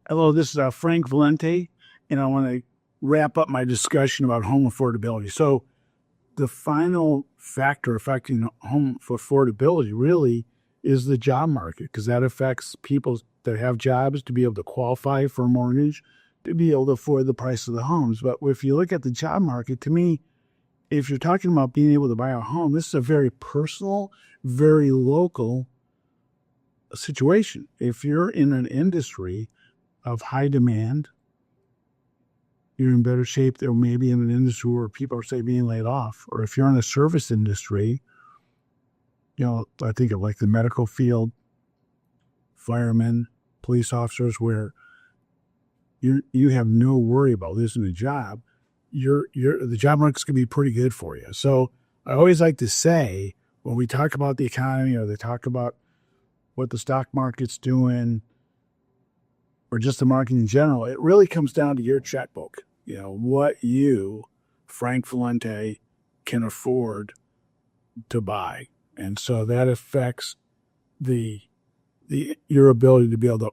Hello, this is Frank Valente, and I want to wrap up my discussion about home affordability. So, the final factor affecting home affordability really is the job market, because that affects people that have jobs to be able to qualify for a mortgage, to be able to afford the price of the homes. But if you look at the job market, to me, if you're talking about being able to buy a home, this is a very personal, very local situation. If you're in an industry of high demand, you're in better shape than maybe in an industry where people are, say, being laid off. Or if you're in a service industry, I think of like the medical field, firemen, police officers, where you have no worry about losing a job. The job market's going to be pretty good for you. So I always like to say, when we talk about the economy or they talk about what the stock market's doing, or just the market in general, it really comes down to your checkbook. What you, Frank Valente, can afford to buy. And so that affects your ability to be able to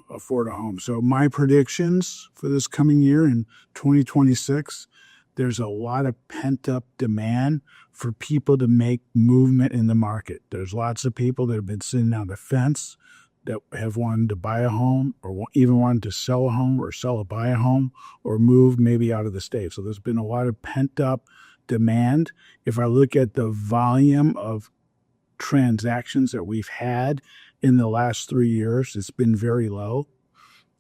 afford a home. So my predictions for this coming year in 2026, there's a lot of pent-up demand for people to make movement in the market. There's lots of people that have been sitting on the fence that have wanted to buy a home, or even wanted to sell a home, or buy a home, or move maybe out of the state. So there's been a lot of pent-up demand. If I look at the volume of transactions that we've had in the last 3 years, it's been very low.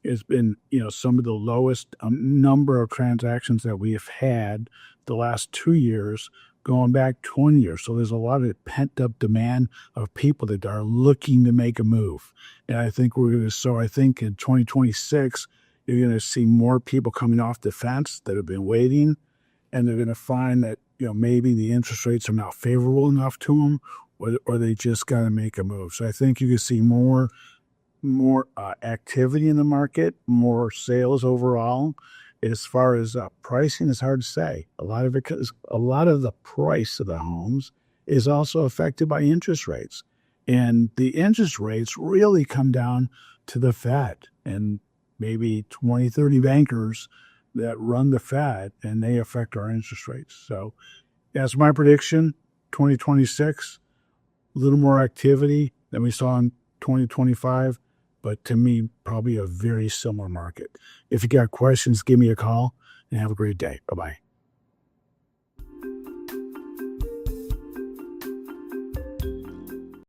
It's been, some of the lowest number of transactions that we have had the last 2 years, going back 20 years. So there's a lot of pent-up demand of people that are looking to make a move. And I think I think in 2026, you're going to see more people coming off the fence that have been waiting, and they're going to find that, maybe the interest rates are not favorable enough to them, or they just got to make a move. So I think you can see more activity in the market, more sales overall. As far as pricing, it's hard to say. A lot of the price of the homes is also affected by interest rates. And the interest rates really come down to the Fed and maybe 20, 30 bankers that run the Fed, and they affect our interest rates. So that's my prediction. 2026, a little more activity than we saw in 2025. But to me, probably a very similar market. If you got questions, give me a call, and have a great day. Bye-bye.